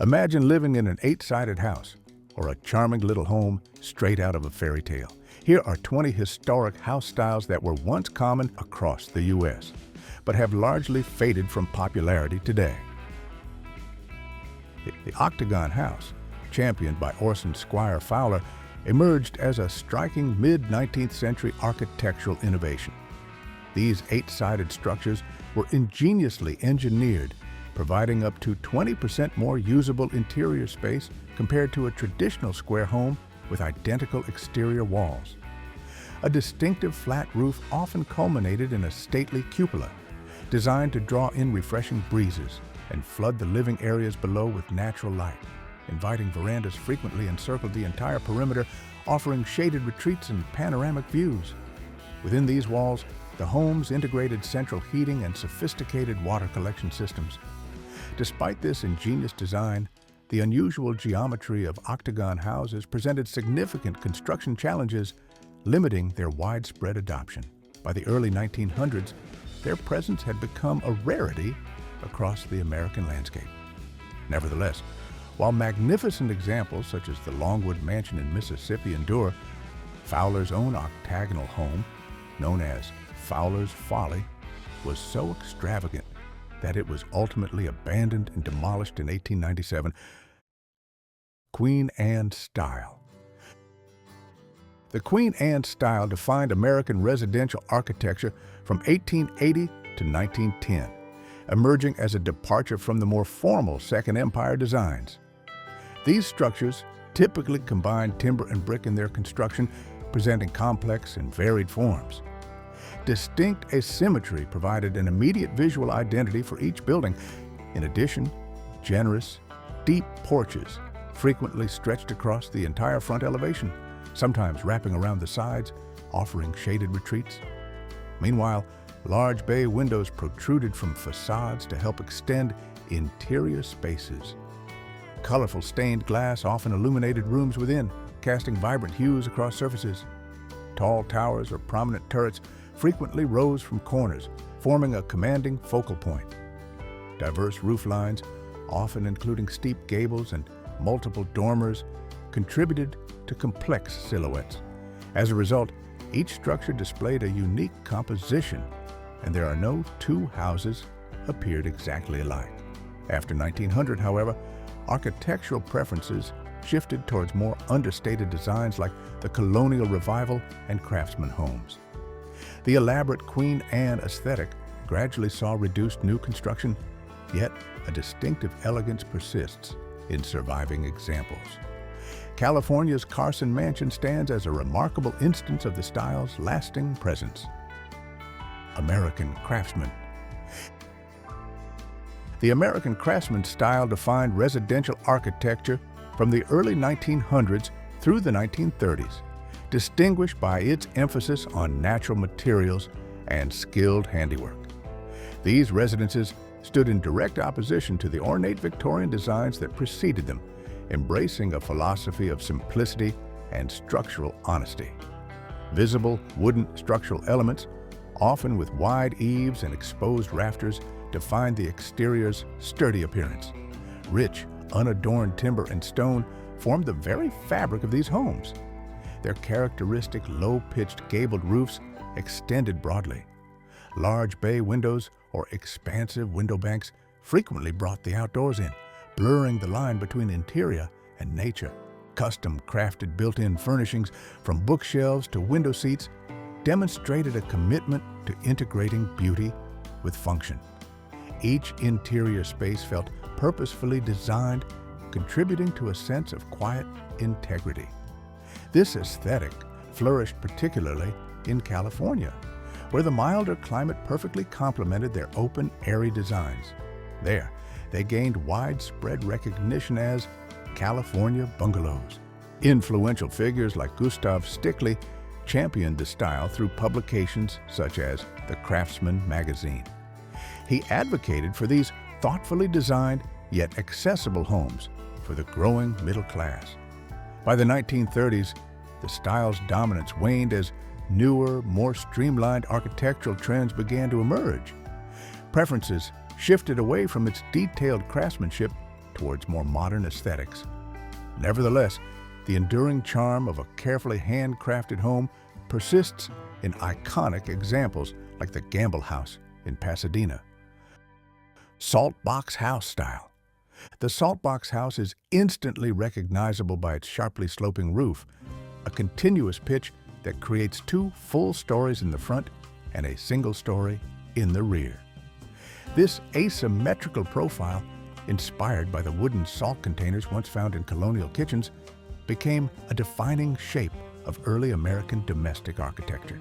Imagine living in an 8-sided house or a charming little home straight out of a fairy tale. Here are 20 historic house styles that were once common across the U.S., but have largely faded from popularity today. The Octagon House, championed by Orson Squire Fowler, emerged as a striking mid-19th century architectural innovation. These 8-sided structures were ingeniously engineered, providing up to 20% more usable interior space compared to a traditional square home with identical exterior walls. A distinctive flat roof often culminated in a stately cupola, designed to draw in refreshing breezes and flood the living areas below with natural light. Inviting verandas frequently encircled the entire perimeter, offering shaded retreats and panoramic views. Within these walls, the homes integrated central heating and sophisticated water collection systems. Despite this ingenious design, the unusual geometry of octagon houses presented significant construction challenges, limiting their widespread adoption. By the early 1900s, their presence had become a rarity across the American landscape. Nevertheless, while magnificent examples such as the Longwood Mansion in Mississippi endure, Fowler's own octagonal home, known as Fowler's Folly, was so extravagant that it was ultimately abandoned and demolished in 1897. Queen Anne style. The Queen Anne style defined American residential architecture from 1880 to 1910, emerging as a departure from the more formal Second Empire designs. These structures typically combined timber and brick in their construction, presenting complex and varied forms. Distinct asymmetry provided an immediate visual identity for each building. In addition, generous, deep porches frequently stretched across the entire front elevation, sometimes wrapping around the sides, offering shaded retreats. Meanwhile, large bay windows protruded from facades to help extend interior spaces. Colorful stained glass often illuminated rooms within, casting vibrant hues across surfaces. Tall towers or prominent turrets frequently rose from corners, forming a commanding focal point. Diverse roof lines, often including steep gables and multiple dormers, contributed to complex silhouettes. As a result, each structure displayed a unique composition, and there are no two houses appeared exactly alike. After 1900, however, architectural preferences shifted towards more understated designs like the Colonial Revival and Craftsman homes. The elaborate Queen Anne aesthetic gradually saw reduced new construction, yet a distinctive elegance persists in surviving examples. California's Carson Mansion stands as a remarkable instance of the style's lasting presence. American Craftsman. The American Craftsman style defined residential architecture from the early 1900s through the 1930s, distinguished by its emphasis on natural materials and skilled handiwork. These residences stood in direct opposition to the ornate Victorian designs that preceded them, embracing a philosophy of simplicity and structural honesty. Visible wooden structural elements, often with wide eaves and exposed rafters, defined the exterior's sturdy appearance. Rich, unadorned timber and stone formed the very fabric of these homes. Their characteristic low-pitched gabled roofs extended broadly. Large bay windows or expansive window banks frequently brought the outdoors in, blurring the line between interior and nature. Custom-crafted built-in furnishings, from bookshelves to window seats, demonstrated a commitment to integrating beauty with function. Each interior space felt purposefully designed, contributing to a sense of quiet integrity. This aesthetic flourished particularly in California, where the milder climate perfectly complemented their open, airy designs. There, they gained widespread recognition as California bungalows. Influential figures like Gustav Stickley championed the style through publications such as the Craftsman magazine. He advocated for these thoughtfully designed yet accessible homes for the growing middle class. By the 1930s, the style's dominance waned as newer, more streamlined architectural trends began to emerge. Preferences shifted away from its detailed craftsmanship towards more modern aesthetics. Nevertheless, the enduring charm of a carefully handcrafted home persists in iconic examples like the Gamble House in Pasadena. Saltbox house style. The Saltbox house is instantly recognizable by its sharply sloping roof, a continuous pitch that creates two full stories in the front and a single story in the rear. This asymmetrical profile, inspired by the wooden salt containers once found in colonial kitchens, became a defining shape of early American domestic architecture.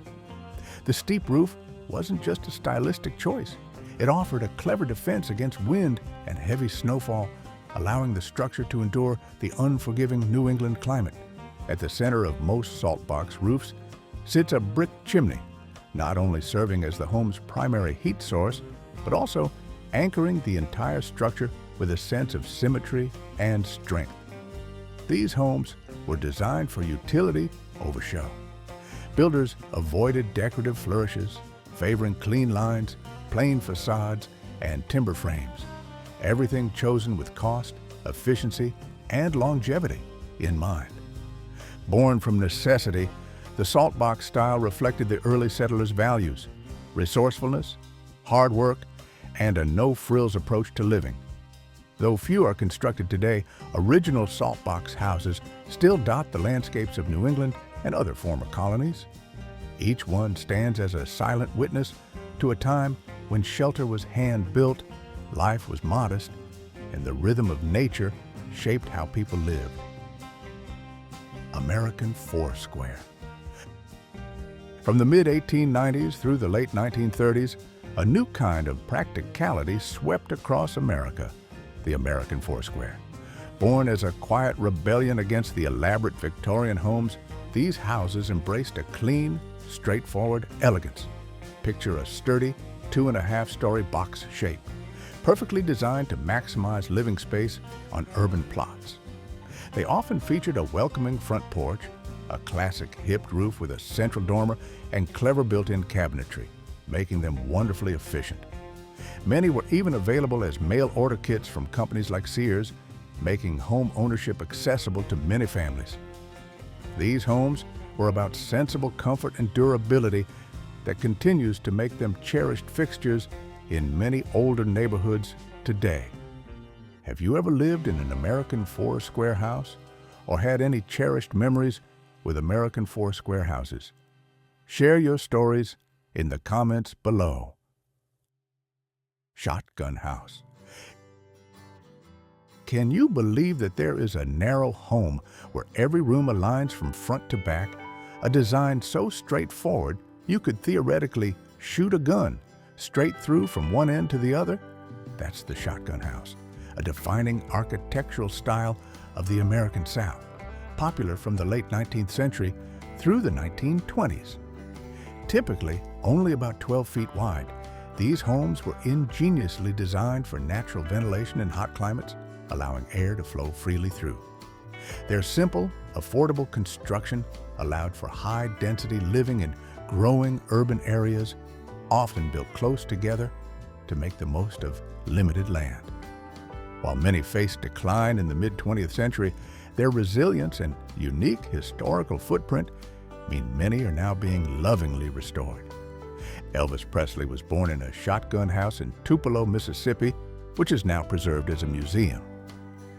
The steep roof wasn't just a stylistic choice. It offered a clever defense against wind and heavy snowfall, allowing the structure to endure the unforgiving New England climate. At the center of most Saltbox roofs sits a brick chimney, not only serving as the home's primary heat source, but also anchoring the entire structure with a sense of symmetry and strength. These homes were designed for utility over show. Builders avoided decorative flourishes, favoring clean lines, plain facades, and timber frames. Everything chosen with cost, efficiency, and longevity in mind. Born from necessity, the Saltbox style reflected the early settlers' values: resourcefulness, hard work, and a no-frills approach to living. Though few are constructed today, original Saltbox houses still dot the landscapes of New England and other former colonies. Each one stands as a silent witness to a time when shelter was hand-built, life was modest, and the rhythm of nature shaped how people lived. American Foursquare. From the mid-1890s through the late 1930s, a new kind of practicality swept across America: the American Foursquare. Born as a quiet rebellion against the elaborate Victorian homes, these houses embraced a clean, straightforward elegance. Picture a sturdy, 2.5-story box shape, perfectly designed to maximize living space on urban plots. They often featured a welcoming front porch, a classic hipped roof with a central dormer, and clever built-in cabinetry, making them wonderfully efficient. Many were even available as mail-order kits from companies like Sears, making home ownership accessible to many families. These homes were about sensible comfort and durability that continues to make them cherished fixtures in many older neighborhoods today. Have you ever lived in an American Foursquare house or had any cherished memories with American Foursquare houses? Share your stories in the comments below. Shotgun house. Can you believe that there is a narrow home where every room aligns from front to back, a design so straightforward you could theoretically shoot a gun straight through from one end to the other? That's the shotgun house, a defining architectural style of the American South, popular from the late 19th century through the 1920s. Typically only about 12 feet wide, these homes were ingeniously designed for natural ventilation in hot climates, allowing air to flow freely through. Their simple, affordable construction allowed for high-density living in growing urban areas, often built close together to make the most of limited land. While many faced decline in the mid-20th century, their resilience and unique historical footprint mean many are now being lovingly restored. Elvis Presley was born in a shotgun house in Tupelo, Mississippi, which is now preserved as a museum.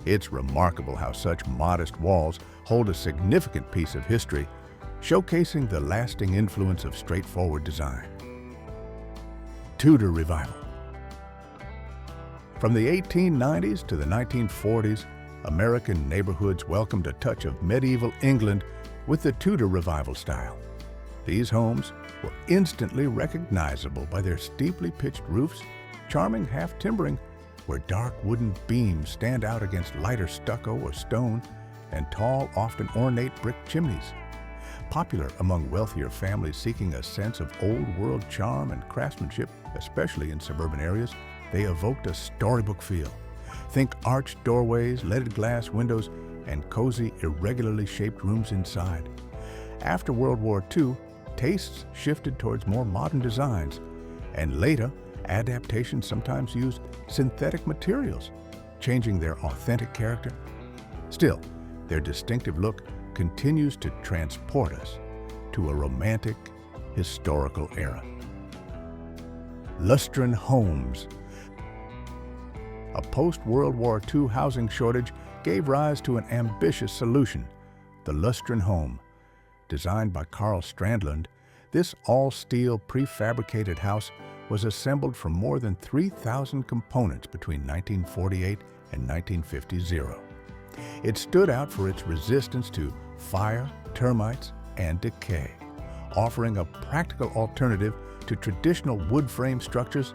It's remarkable how such modest walls hold a significant piece of history, showcasing the lasting influence of straightforward design. Tudor Revival. From the 1890s to the 1940s, American neighborhoods welcomed a touch of medieval England with the Tudor Revival style. These homes were instantly recognizable by their steeply pitched roofs, charming half-timbering where dark wooden beams stand out against lighter stucco or stone, and tall, often ornate brick chimneys. Popular among wealthier families seeking a sense of old-world charm and craftsmanship, especially in suburban areas, they evoked a storybook feel. Think arched doorways, leaded glass windows, and cozy, irregularly shaped rooms inside. After World War II, tastes shifted towards more modern designs, and later, adaptations sometimes used synthetic materials, changing their authentic character. Still, their distinctive look continues to transport us to a romantic, historical era. Lustron Homes. A post-World War II housing shortage gave rise to an ambitious solution, the Lustron home. Designed by Carl Strandlund, this all-steel prefabricated house was assembled from more than 3,000 components between 1948 and 1950. It stood out for its resistance to fire, termites, and decay, offering a practical alternative to traditional wood frame structures.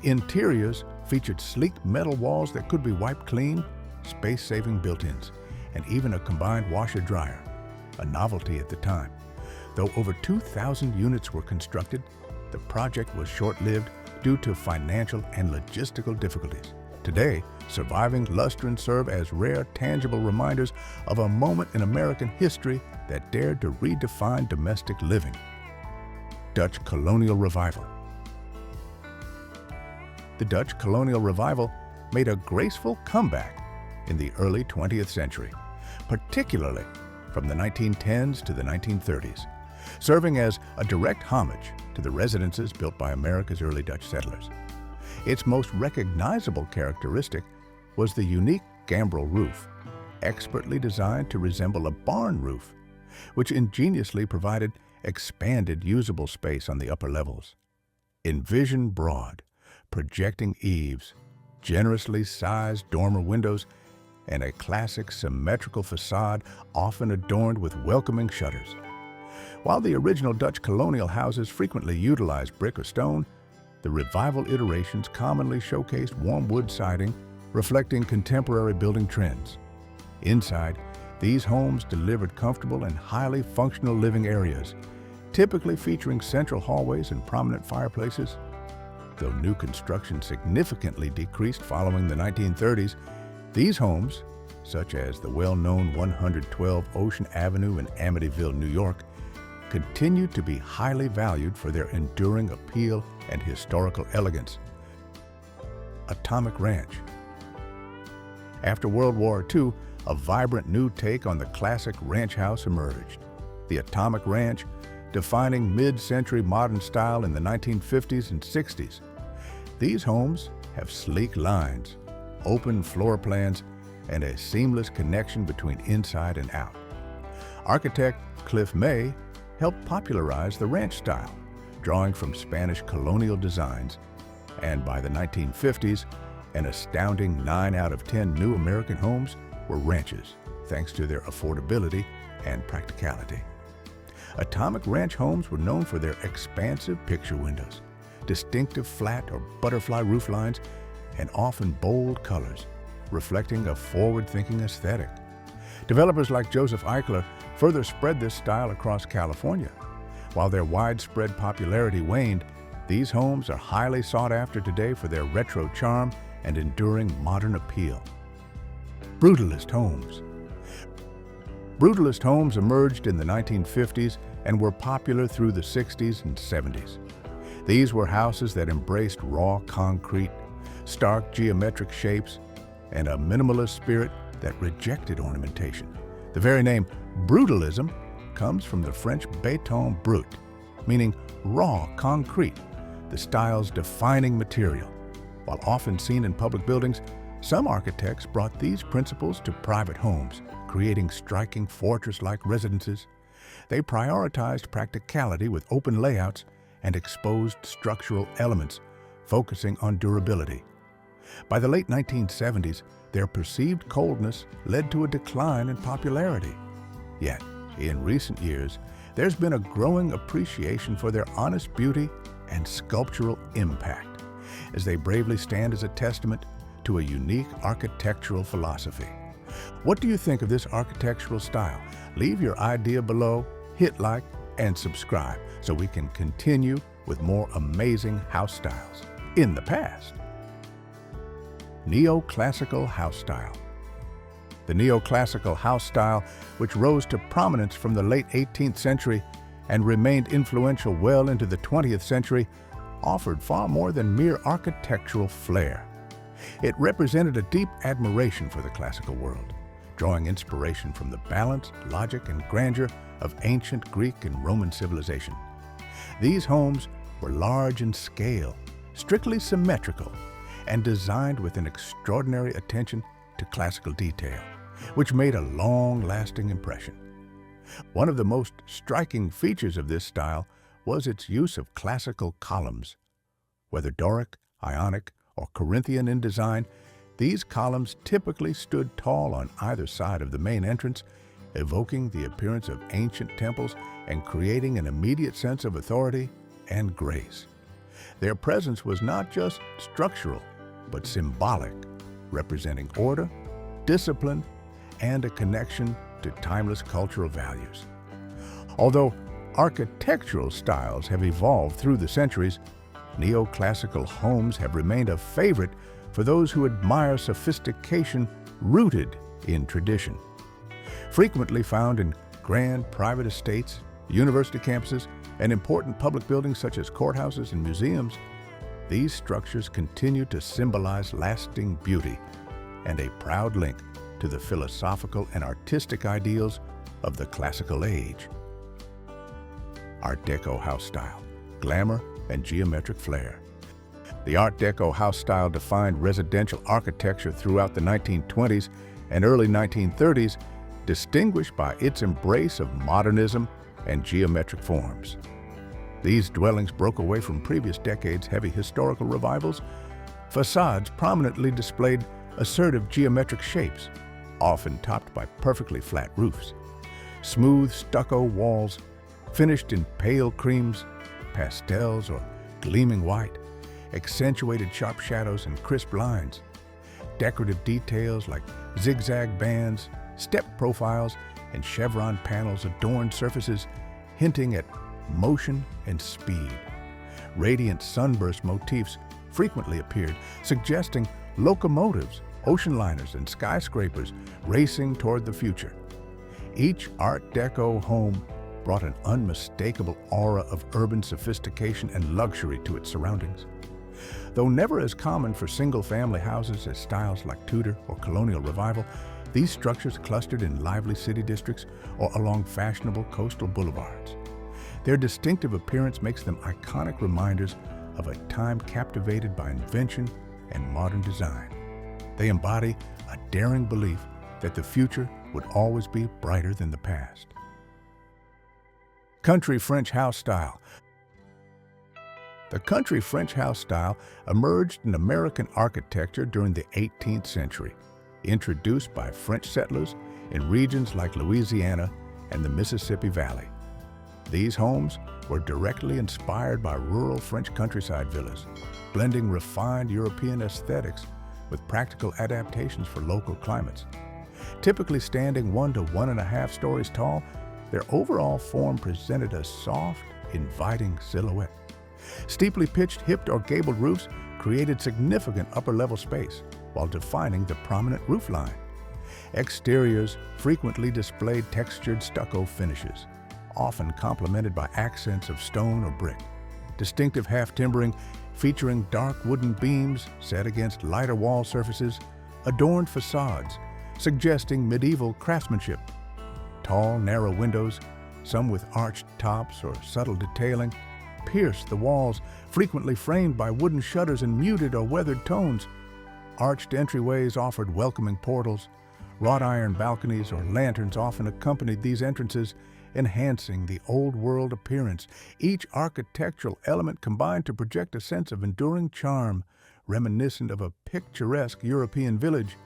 Interiors featured sleek metal walls that could be wiped clean, space-saving built-ins, and even a combined washer-dryer, a novelty at the time. Though over 2,000 units were constructed, the project was short-lived due to financial and logistical difficulties. Today, surviving Lustrons serve as rare, tangible reminders of a moment in American history that dared to redefine domestic living. Dutch Colonial Revival. The Dutch Colonial Revival made a graceful comeback in the early 20th century, particularly from the 1910s to the 1930s, serving as a direct homage to the residences built by America's early Dutch settlers. Its most recognizable characteristic was the unique gambrel roof, expertly designed to resemble a barn roof, which ingeniously provided expanded usable space on the upper levels. Envision broad, projecting eaves, generously sized dormer windows, and a classic symmetrical facade often adorned with welcoming shutters. While the original Dutch colonial houses frequently utilized brick or stone, the revival iterations commonly showcased warm wood siding, reflecting contemporary building trends. Inside, these homes delivered comfortable and highly functional living areas, typically featuring central hallways and prominent fireplaces. Though new construction significantly decreased following the 1930s, these homes, such as the well-known 112 Ocean Avenue in Amityville, New York, continue to be highly valued for their enduring appeal and historical elegance. Atomic Ranch. After World War II, a vibrant new take on the classic ranch house emerged. The Atomic Ranch, defining mid-century modern style in the 1950s and 60s. These homes have sleek lines, open floor plans, and a seamless connection between inside and out. Architect Cliff May helped popularize the ranch style, drawing from Spanish colonial designs, and by the 1950s, an astounding 9 out of 10 new American homes were ranches, thanks to their affordability and practicality. Atomic Ranch homes were known for their expansive picture windows, distinctive flat or butterfly roof lines, and often bold colors, reflecting a forward-thinking aesthetic. Developers like Joseph Eichler further spread this style across California. While their widespread popularity waned, these homes are highly sought after today for their retro charm and enduring modern appeal. Brutalist Homes. Brutalist homes emerged in the 1950s and were popular through the 60s and 70s. These were houses that embraced raw concrete, stark geometric shapes, and a minimalist spirit that rejected ornamentation. The very name brutalism comes from the French béton brut, meaning raw concrete, the style's defining material. While often seen in public buildings, some architects brought these principles to private homes, creating striking fortress-like residences. They prioritized practicality with open layouts and exposed structural elements, focusing on durability. By the late 1970s, their perceived coldness led to a decline in popularity. Yet, in recent years, there's been a growing appreciation for their honest beauty and sculptural impact, as they bravely stand as a testament to a unique architectural philosophy. What do you think of this architectural style? Leave your idea below, hit like, and subscribe so we can continue with more amazing house styles in the past. Neoclassical house style. The neoclassical house style, which rose to prominence from the late 18th century and remained influential well into the 20th century, offered far more than mere architectural flair. It represented a deep admiration for the classical world, drawing inspiration from the balance, logic, and grandeur of ancient Greek and Roman civilization. These homes were large in scale, strictly symmetrical, and designed with an extraordinary attention to classical detail, which made a long-lasting impression. One of the most striking features of this style was its use of classical columns. Whether Doric, Ionic, or Corinthian in design, these columns typically stood tall on either side of the main entrance, evoking the appearance of ancient temples and creating an immediate sense of authority and grace. Their presence was not just structural, but symbolic, representing order, discipline, and a connection to timeless cultural values. Although architectural styles have evolved through the centuries, Neoclassical homes have remained a favorite for those who admire sophistication rooted in tradition. Frequently found in grand private estates, university campuses, and important public buildings such as courthouses and museums, these structures continue to symbolize lasting beauty and a proud link to the philosophical and artistic ideals of the classical age. Art Deco house style, glamour, and geometric flair. The Art Deco house style defined residential architecture throughout the 1920s and early 1930s, distinguished by its embrace of modernism and geometric forms. These dwellings broke away from previous decades' heavy historical revivals. Facades prominently displayed assertive geometric shapes, often topped by perfectly flat roofs. Smooth stucco walls, finished in pale creams, pastels, or gleaming white, accentuated sharp shadows and crisp lines. Decorative details like zigzag bands, step profiles, and chevron panels adorned surfaces, hinting at motion and speed. Radiant sunburst motifs frequently appeared, suggesting locomotives, ocean liners, and skyscrapers racing toward the future. Each Art Deco home brought an unmistakable aura of urban sophistication and luxury to its surroundings. Though never as common for single-family houses as styles like Tudor or Colonial Revival, these structures clustered in lively city districts or along fashionable coastal boulevards. Their distinctive appearance makes them iconic reminders of a time captivated by invention and modern design. They embody a daring belief that the future would always be brighter than the past. Country French house style. The country French house style emerged in American architecture during the 18th century, introduced by French settlers in regions like Louisiana and the Mississippi Valley. These homes were directly inspired by rural French countryside villas, blending refined European aesthetics with practical adaptations for local climates. Typically standing 1 to 1.5 stories tall, their overall form presented a soft, inviting silhouette. Steeply pitched hipped or gabled roofs created significant upper-level space while defining the prominent roof line. Exteriors frequently displayed textured stucco finishes, often complemented by accents of stone or brick. Distinctive half-timbering featuring dark wooden beams set against lighter wall surfaces adorned facades, suggesting medieval craftsmanship. Tall, narrow windows, some with arched tops or subtle detailing, pierced the walls, frequently framed by wooden shutters in muted or weathered tones. Arched entryways offered welcoming portals. Wrought iron balconies or lanterns often accompanied these entrances, enhancing the old-world appearance. Each architectural element combined to project a sense of enduring charm, reminiscent of a picturesque European village.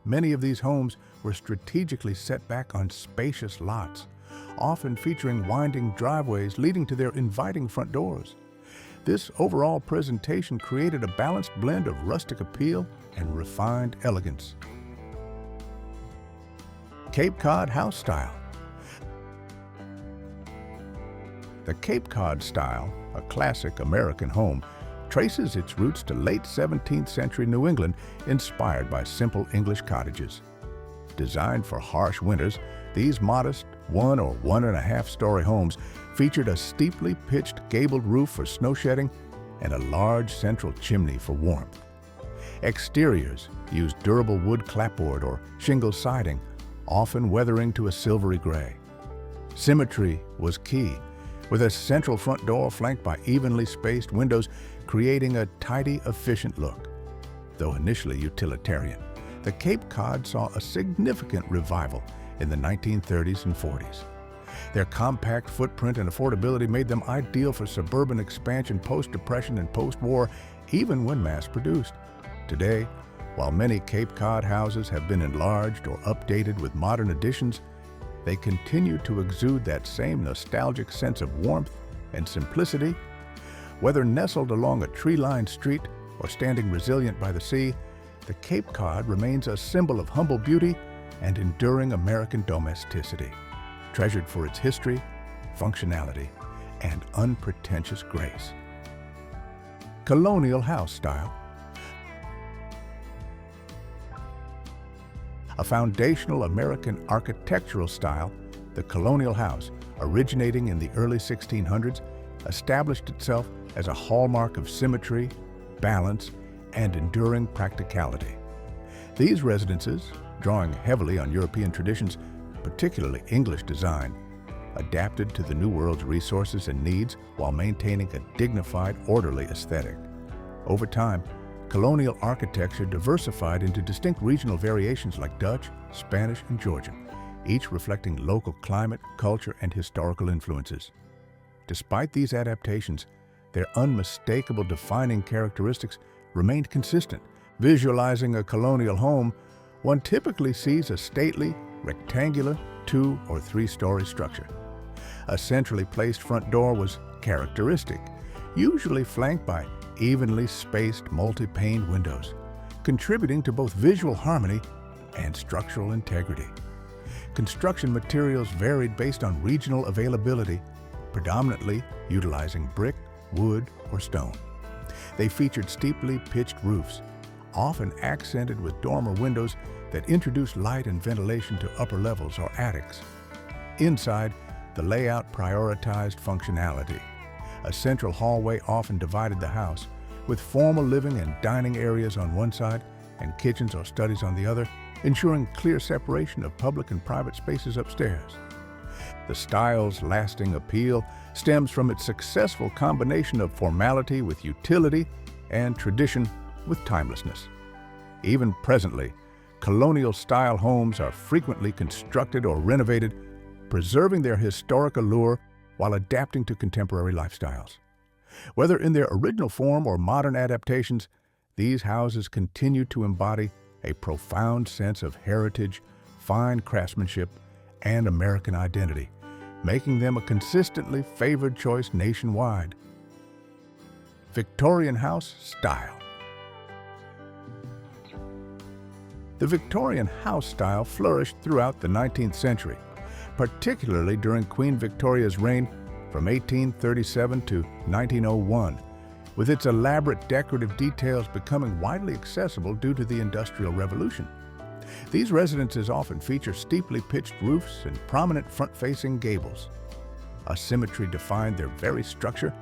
Many of these homes were strategically set back on spacious lots, often featuring winding driveways leading to their inviting front doors. This overall presentation created a balanced blend of rustic appeal and refined elegance. Cape Cod house style. The Cape Cod style, a classic American home, traces its roots to late 17th century New England, inspired by simple English cottages. Designed for harsh winters, these modest 1 or 1.5 story homes featured a steeply pitched gabled roof for snow shedding and a large central chimney for warmth. Exteriors used durable wood clapboard or shingle siding, often weathering to a silvery gray. Symmetry was key, with a central front door flanked by evenly spaced windows, creating a tidy, efficient look. Though initially utilitarian, the Cape Cod saw a significant revival in the 1930s and 40s. Their compact footprint and affordability made them ideal for suburban expansion post-Depression and post-war, even when mass-produced. Today, while many Cape Cod houses have been enlarged or updated with modern additions, they continue to exude that same nostalgic sense of warmth and simplicity. Whether nestled along a tree-lined street or standing resilient by the sea, the Cape Cod remains a symbol of humble beauty and enduring American domesticity, treasured for its history, functionality, and unpretentious grace. Colonial house style. A foundational American architectural style, the colonial house, originating in the early 1600s, established itself as a hallmark of symmetry, balance, and enduring practicality. These residences, drawing heavily on European traditions, particularly English design, adapted to the New World's resources and needs while maintaining a dignified, orderly aesthetic. Over time, colonial architecture diversified into distinct regional variations like Dutch, Spanish, and Georgian, each reflecting local climate, culture, and historical influences. Despite these adaptations, their unmistakable defining characteristics remained consistent. Visualizing a colonial home, one typically sees a stately, rectangular, 2- or 3-story structure. A centrally placed front door was characteristic, usually flanked by evenly spaced multi-paned windows, contributing to both visual harmony and structural integrity. Construction materials varied based on regional availability, predominantly utilizing brick, wood, or stone. They featured steeply pitched roofs, often accented with dormer windows that introduced light and ventilation to upper levels or attics. Inside, the layout prioritized functionality. A central hallway often divided the house, with formal living and dining areas on one side and kitchens or studies on the other, ensuring clear separation of public and private spaces upstairs. The style's lasting appeal stems from its successful combination of formality with utility and tradition with timelessness. Even presently, colonial-style homes are frequently constructed or renovated, preserving their historic allure while adapting to contemporary lifestyles. Whether in their original form or modern adaptations, these houses continue to embody a profound sense of heritage, fine craftsmanship, and American identity, making them a consistently favored choice nationwide. Victorian house style. The Victorian house style flourished throughout the 19th century, particularly during Queen Victoria's reign from 1837 to 1901, with its elaborate decorative details becoming widely accessible due to the Industrial Revolution. These residences often feature steeply pitched roofs and prominent front-facing gables. A symmetry defined their very structure,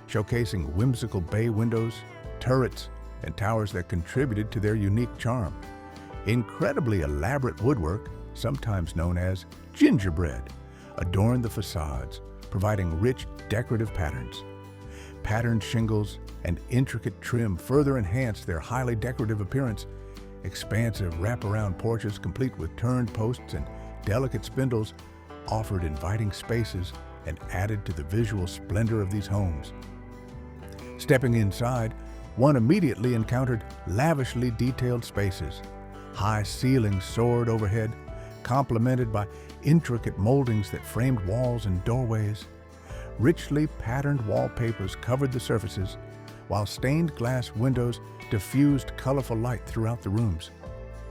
showcasing whimsical bay windows, turrets, and towers that contributed to their unique charm. Incredibly elaborate woodwork, sometimes known as gingerbread, adorned the facades, providing rich decorative patterns. Patterned shingles and intricate trim further enhanced their highly decorative appearance. Expansive wraparound porches complete with turned posts and delicate spindles offered inviting spaces and added to the visual splendor of these homes. Stepping inside, one immediately encountered lavishly detailed spaces. High ceilings soared overhead, complemented by intricate moldings that framed walls and doorways. Richly patterned wallpapers covered the surfaces, while stained glass windows diffused colorful light throughout the rooms.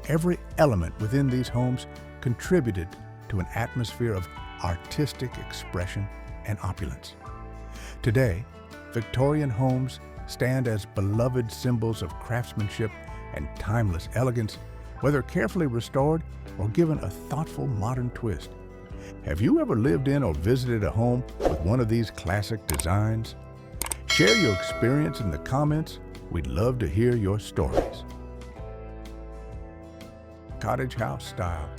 Every element within these homes contributed to an atmosphere of artistic expression and opulence. Today, Victorian homes stand as beloved symbols of craftsmanship and timeless elegance, whether carefully restored or given a thoughtful modern twist. Have you ever lived in or visited a home with one of these classic designs? Share your experience in the comments. We'd love to hear your stories. cottage house style.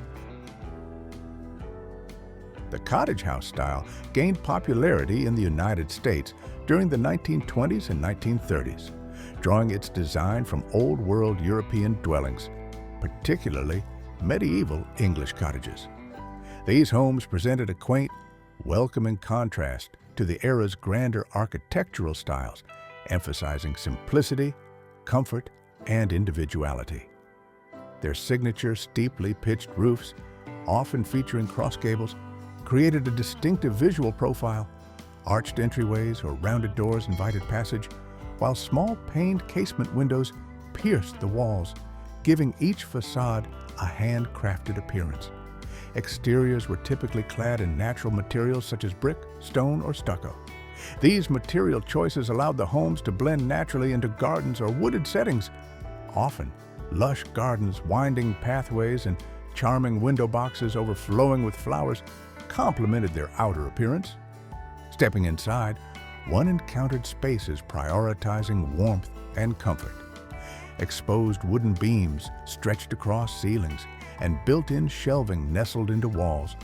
The cottage house style gained popularity in the United States during the 1920s and 1930s, drawing its design from Old World European dwellings, particularly medieval English cottages. These homes presented a quaint, welcoming contrast to the era's grander architectural styles, emphasizing simplicity, comfort, and individuality. Their signature steeply pitched roofs, often featuring cross gables, created a distinctive visual profile. Arched entryways or rounded doors invited passage, while small paned casement windows pierced the walls, giving each facade a handcrafted appearance. Exteriors were typically clad in natural materials such as brick, stone, or stucco. These material choices allowed the homes to blend naturally into gardens or wooded settings. Often, lush gardens, winding pathways, and charming window boxes overflowing with flowers complemented their outer appearance. Stepping inside, one encountered spaces prioritizing warmth and comfort. Exposed wooden beams stretched across ceilings, and built-in shelving nestled into walls,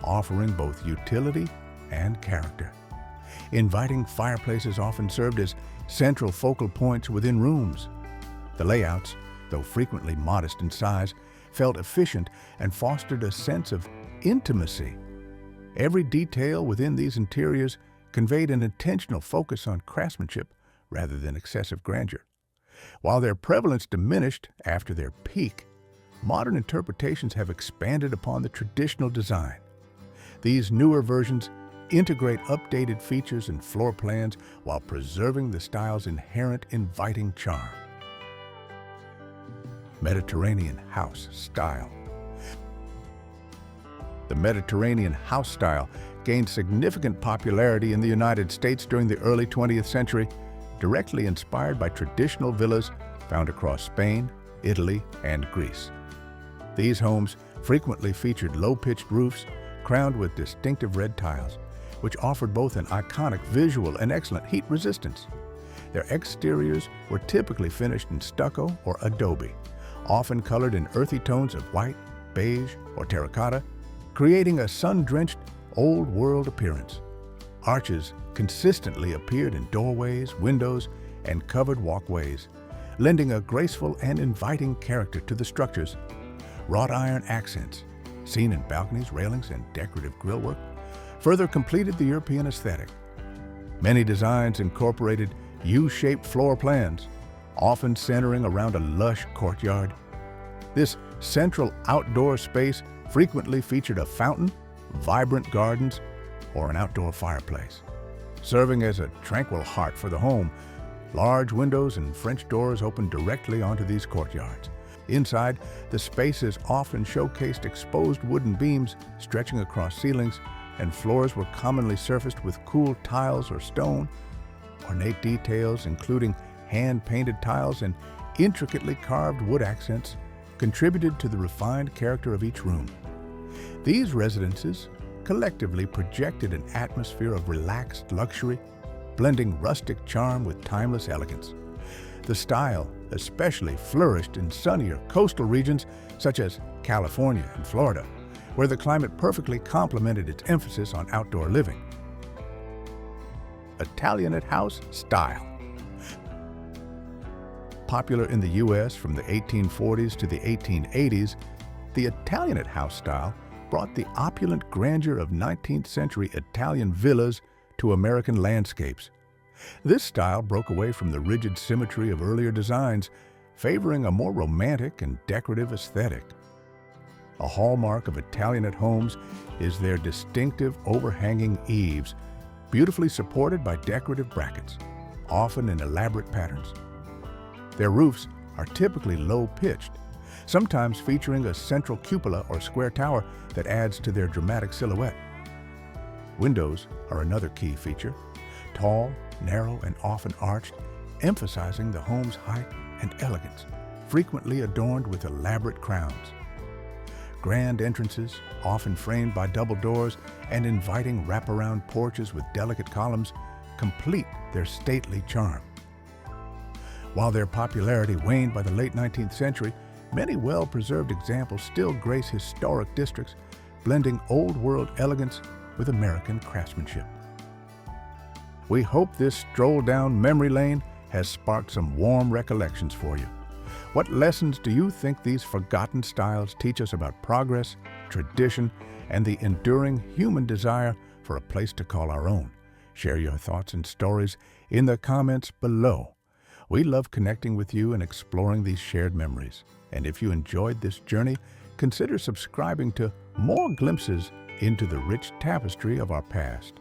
offering both utility and character. Inviting fireplaces often served as central focal points within rooms. The layouts, though frequently modest in size, felt efficient and fostered a sense of intimacy. Every detail within these interiors conveyed an intentional focus on craftsmanship rather than excessive grandeur. While their prevalence diminished after their peak, modern interpretations have expanded upon the traditional design. These newer versions integrate updated features and floor plans while preserving the style's inherent inviting charm. Mediterranean house style. The Mediterranean house style gained significant popularity in the United States during the early 20th century, directly inspired by traditional villas found across Spain, Italy, and Greece. These homes frequently featured low-pitched roofs crowned with distinctive red tiles, which offered both an iconic visual and excellent heat resistance. Their exteriors were typically finished in stucco or adobe, often colored in earthy tones of white, beige, or terracotta, creating a sun-drenched, old-world appearance. Arches consistently appeared in doorways, windows, and covered walkways, lending a graceful and inviting character to the structures. Wrought iron accents, seen in balconies, railings, and decorative grillwork, further completed the European aesthetic. Many designs incorporated U-shaped floor plans, often centering around a lush courtyard. This central outdoor space frequently featured a fountain, vibrant gardens, or an outdoor fireplace. Serving as a tranquil heart for the home, large windows and French doors opened directly onto these courtyards. Inside, the spaces often showcased exposed wooden beams stretching across ceilings, and floors were commonly surfaced with cool tiles or stone. Ornate details, including hand-painted tiles and intricately carved wood accents, contributed to the refined character of each room. These residences collectively projected an atmosphere of relaxed luxury, blending rustic charm with timeless elegance. The style especially flourished in sunnier coastal regions such as California and Florida, where the climate perfectly complemented its emphasis on outdoor living. Italianate house style. Popular in the U.S. from the 1840s to the 1880s, the Italianate house style brought the opulent grandeur of 19th century Italian villas to American landscapes. This style broke away from the rigid symmetry of earlier designs, favoring a more romantic and decorative aesthetic. A hallmark of Italianate homes is their distinctive overhanging eaves, beautifully supported by decorative brackets, often in elaborate patterns. Their roofs are typically low-pitched, sometimes featuring a central cupola or square tower that adds to their dramatic silhouette. Windows are another key feature, tall, narrow, and often arched, emphasizing the home's height and elegance, frequently adorned with elaborate crowns. Grand entrances, often framed by double doors and inviting wraparound porches with delicate columns, complete their stately charm. While their popularity waned by the late 19th century, Many well-preserved examples still grace historic districts, blending old-world elegance with American craftsmanship. We hope this stroll down memory lane has sparked some warm recollections for you. What lessons do you think these forgotten styles teach us about progress, tradition, and the enduring human desire for a place to call our own? Share your thoughts and stories in the comments below. We love connecting with you and exploring these shared memories. And if you enjoyed this journey, consider subscribing to more glimpses into the rich tapestry of our past.